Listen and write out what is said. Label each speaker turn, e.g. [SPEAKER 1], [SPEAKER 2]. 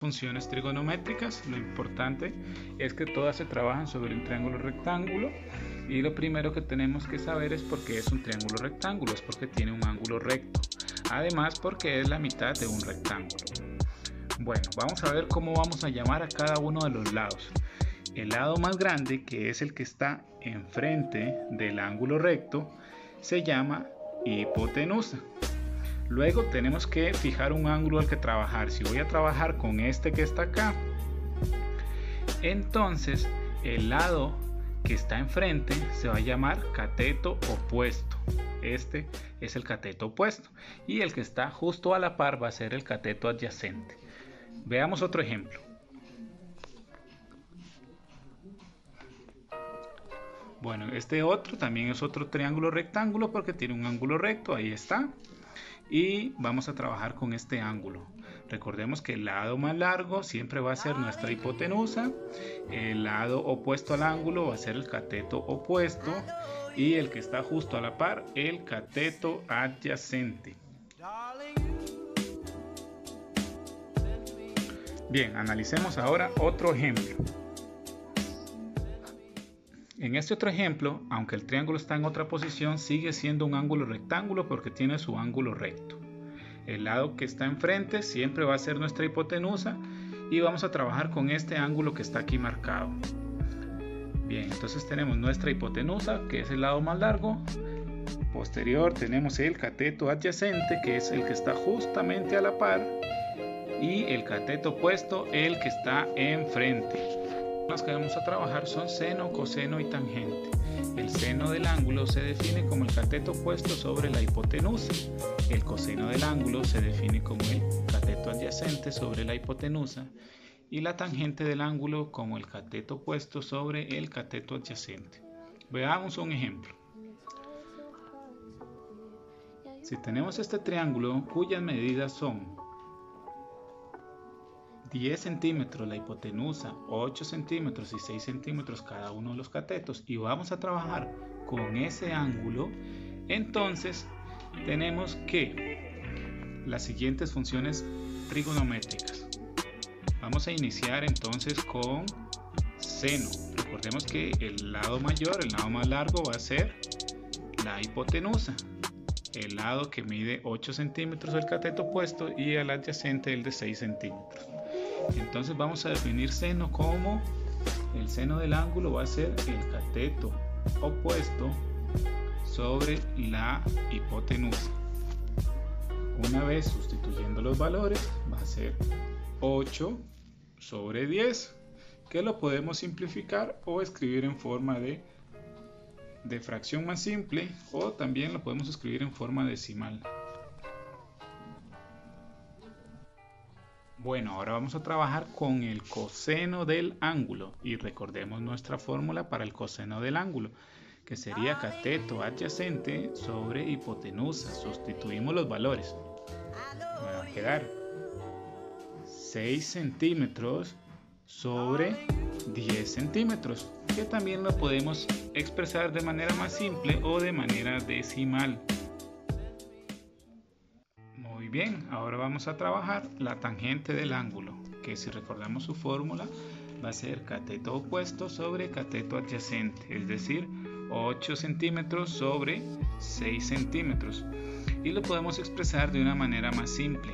[SPEAKER 1] funciones trigonométricas. Lo importante es que todas se trabajan sobre un triángulo rectángulo, y lo primero que tenemos que saber es por qué es un triángulo rectángulo. Es porque tiene un ángulo recto, además porque es la mitad de un rectángulo. Bueno, vamos a ver cómo vamos a llamar a cada uno de los lados. El lado más grande, que es el que está enfrente del ángulo recto, se llama hipotenusa. Luego tenemos que fijar un ángulo al que trabajar. Si voy a trabajar con este que está acá, entonces el lado que está enfrente se va a llamar cateto opuesto. Este es el cateto opuesto, y el que está justo a la par va a ser el cateto adyacente. Veamos otro ejemplo. Bueno, este otro también es otro triángulo rectángulo porque tiene un ángulo recto, ahí está. Y vamos a trabajar con este ángulo. Recordemos que el lado más largo siempre va a ser nuestra hipotenusa, el lado opuesto al ángulo va a ser el cateto opuesto, y el que está justo a la par, el cateto adyacente. Bien, analicemos ahora otro ejemplo. En este otro ejemplo, aunque el triángulo está en otra posición, sigue siendo un ángulo rectángulo porque tiene su ángulo recto. El lado que está enfrente siempre va a ser nuestra hipotenusa, y vamos a trabajar con este ángulo que está aquí marcado. Bien, entonces tenemos nuestra hipotenusa, que es el lado más largo. Posterior tenemos el cateto adyacente, que es el que está justamente a la par, y el cateto opuesto, el que está enfrente. Las que vamos a trabajar son seno, coseno y tangente. El seno del ángulo se define como el cateto opuesto sobre la hipotenusa. El coseno del ángulo se define como el cateto adyacente sobre la hipotenusa, y la tangente del ángulo como el cateto opuesto sobre el cateto adyacente. Veamos un ejemplo. Si tenemos este triángulo cuyas medidas son 10 centímetros la hipotenusa, 8 centímetros y 6 centímetros cada uno de los catetos, y vamos a trabajar con ese ángulo, entonces tenemos que las siguientes funciones trigonométricas. Vamos a iniciar entonces con seno. Recordemos que el lado mayor, el lado más largo, va a ser la hipotenusa, el lado que mide 8 centímetros el cateto opuesto, y el adyacente el de 6 centímetros. Entonces vamos a definir seno como el seno del ángulo va a ser el cateto opuesto sobre la hipotenusa. Una vez sustituyendo los valores, va a ser 8 sobre 10, que lo podemos simplificar o escribir en forma de fracción más simple, o también lo podemos escribir en forma decimal. Bueno, ahora vamos a trabajar con el coseno del ángulo, y recordemos nuestra fórmula para el coseno del ángulo, que sería cateto adyacente sobre hipotenusa. Sustituimos los valores. Me va a quedar 6 centímetros sobre 10 centímetros, que también lo podemos expresar de manera más simple o de manera decimal. Muy bien, ahora vamos a trabajar la tangente del ángulo, que si recordamos su fórmula va a ser cateto opuesto sobre cateto adyacente, es decir, 8 centímetros sobre 6 centímetros, y lo podemos expresar de una manera más simple.